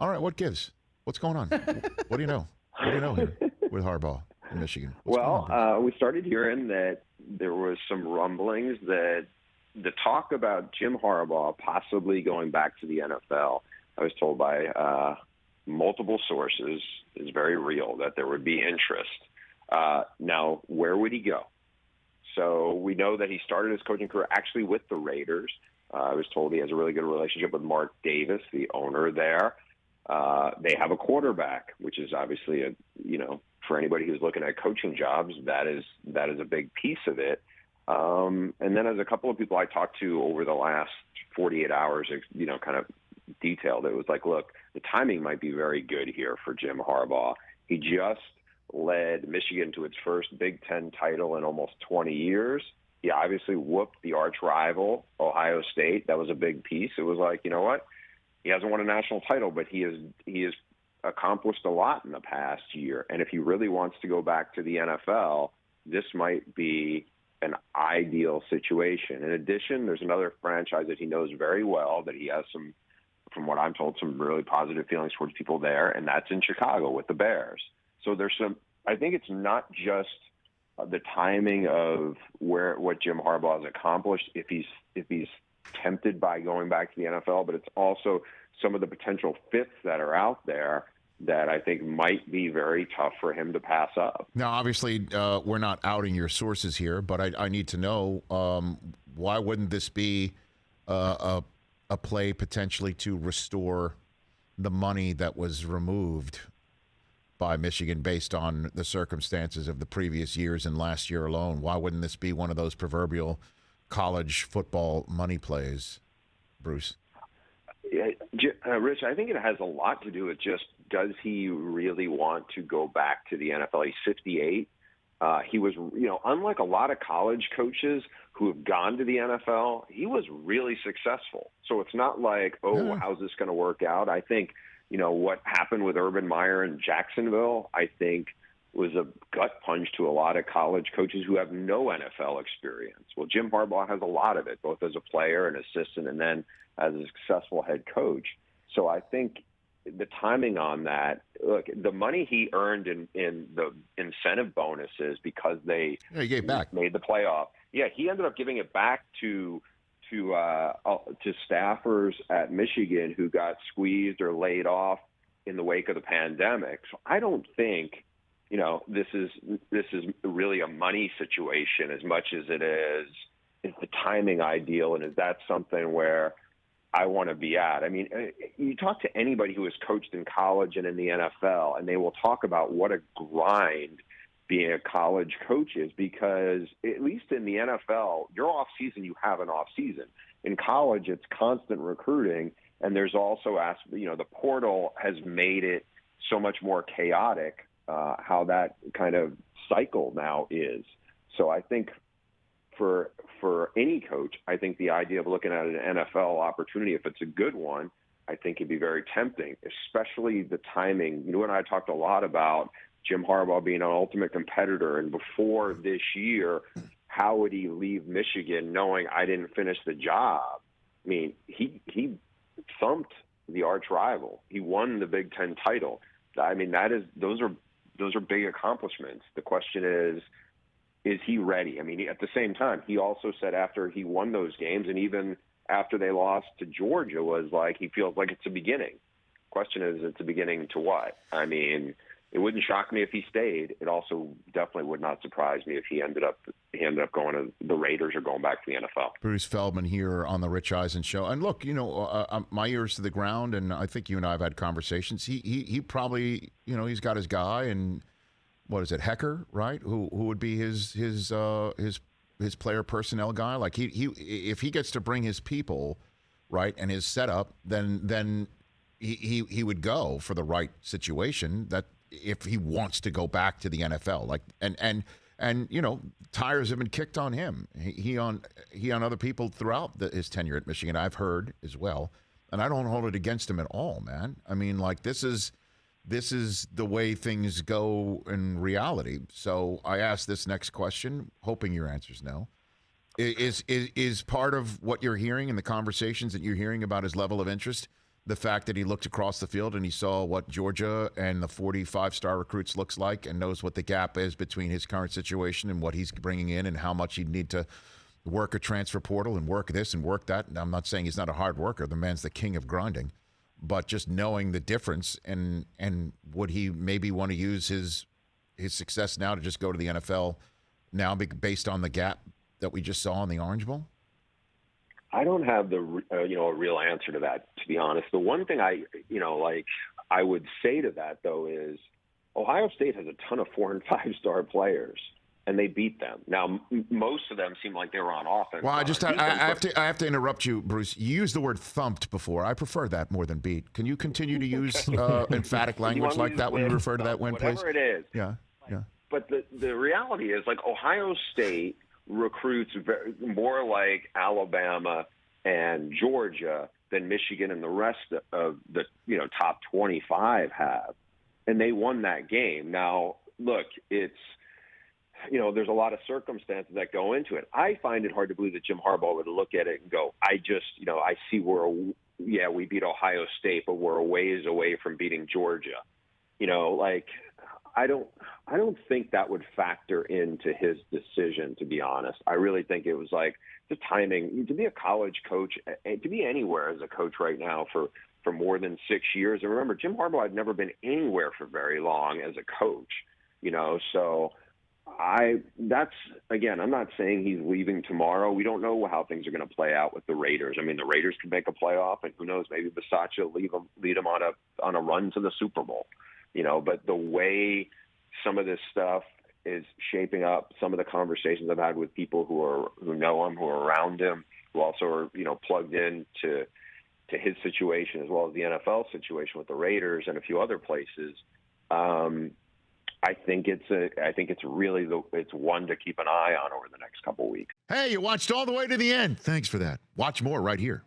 All right, what gives? What's going on? What do you know? What do you know here with Harbaugh in Michigan? What's going on, we started hearing that there was some rumblings that the talk about Jim Harbaugh possibly going back to the NFL, I was told by multiple sources, is very real, that there would be interest. Now, where would he go? So we know that he started his coaching career actually with the Raiders. I was told he has a really good relationship with Mark Davis, the owner there. They have a quarterback, which is obviously for anybody who's looking at coaching jobs, that is a big piece of it. And then as a couple of people I talked to over the last 48 hours, kind of detailed, it was like, look, the timing might be very good here for Jim Harbaugh. He just led Michigan to its first Big Ten title in almost 20 years. He obviously whooped the arch rival, Ohio State. That was a big piece. It was like, you know what? He hasn't won a national title, but he has accomplished a lot in the past year. And if he really wants to go back to the NFL, this might be an ideal situation. In addition, there's another franchise that he knows very well, that he has some, from what I'm told, some really positive feelings towards people there, and that's in Chicago with the Bears. So there's I think it's not just the timing of what Jim Harbaugh has accomplished if he's tempted by going back to the NFL, but it's also some of the potential fits that are out there that I think might be very tough for him to pass up. Now, obviously, we're not outing your sources here, but I need to know, why wouldn't this be a play potentially to restore the money that was removed by Michigan based on the circumstances of the previous years and last year alone? Why wouldn't this be one of those proverbial college football money plays, Bruce? Rich, I think it has a lot to do with just, does he really want to go back to the NFL? He's 58. He was, unlike a lot of college coaches who have gone to the NFL, he was really successful. So it's not like, how's this going to work out? I think, what happened with Urban Meyer in Jacksonville, I think, was a gut punch to a lot of college coaches who have no NFL experience. Well, Jim Harbaugh has a lot of it, both as a player and assistant and then as a successful head coach. So I think the timing on that, look, the money he earned in the incentive bonuses because they gave back, made the playoff. Yeah, he ended up giving it back to staffers at Michigan who got squeezed or laid off in the wake of the pandemic. So I don't think, this is really a money situation as much as it is the timing ideal, and is that something where I want to be at? I mean, you talk to anybody who has coached in college and in the NFL, and they will talk about what a grind being a college coach is, because at least in the NFL, your off season, you have an off season. In college, it's constant recruiting, and there's also the portal has made it so much more chaotic, how that kind of cycle now is. So I think for any coach, I think the idea of looking at an NFL opportunity, if it's a good one, I think it'd be very tempting, especially the timing. You and I talked a lot about Jim Harbaugh being an ultimate competitor, and before this year, how would he leave Michigan knowing I didn't finish the job? I mean, he thumped the arch rival. He won the Big Ten title. I mean, those are big accomplishments. The question is he ready? I mean, at the same time, he also said after he won those games, and even after they lost to Georgia, was like he feels like it's a beginning. Question is, it's a beginning to what? I mean, it wouldn't shock me if he stayed. It also definitely would not surprise me if he ended up going to the Raiders or going back to the NFL. Bruce Feldman here on the Rich Eisen Show. And look, my ears to the ground, and I think you and I have had conversations. He probably, he's got his guy, and what is it, Hecker, right? Who would be his player personnel guy? Like he if he gets to bring his people, right, and his setup, then he would go for the right situation. That if he wants to go back to the NFL, like and tires have been kicked on him. He on other people throughout his tenure at Michigan. I've heard as well, and I don't hold it against him at all, man. I mean, like this is the way things go in reality. So I ask this next question, hoping your answer is no. Is part of what you're hearing in the conversations that you're hearing about his level of interest the fact that he looked across the field and he saw what Georgia and the 45-star recruits looks like and knows what the gap is between his current situation and what he's bringing in and how much he'd need to work a transfer portal and work this and work that. And I'm not saying he's not a hard worker. The man's the king of grinding. But just knowing the difference and would he maybe want to use his success now to just go to the NFL now based on the gap that we just saw in the Orange Bowl? I don't have the a real answer to that, to be honest. The one thing I would say to that though is Ohio State has a ton of 4- and 5-star players, and they beat them. Now, most of them seem like they were on offense. Well, I have to interrupt you, Bruce. You used the word thumped before. I prefer that more than beat. Can you continue to use emphatic language like that when you refer to that win, please? Whatever it is. Yeah. But the reality is, Ohio State recruits more like Alabama and Georgia than Michigan and the rest of the top 25 have, and they won that game. Now, look, it's there's a lot of circumstances that go into it. I find it hard to believe that Jim Harbaugh would look at it and go, I see we beat Ohio State, but we're a ways away from beating Georgia. I don't think that would factor into his decision, to be honest. I really think it was the timing. To be a college coach, to be anywhere as a coach right now for more than 6 years. And remember, Jim Harbaugh had never been anywhere for very long as a coach, so I'm not saying he's leaving tomorrow. We don't know how things are going to play out with the Raiders. I mean, the Raiders could make a playoff, and who knows, maybe Bisaccia lead them on a run to the Super Bowl. But the way some of this stuff is shaping up, some of the conversations I've had with people who know him, who are around him, who also are plugged in to his situation as well as the NFL situation with the Raiders and a few other places. I think it's really it's one to keep an eye on over the next couple of weeks. Hey, you watched all the way to the end. Thanks for that. Watch more right here.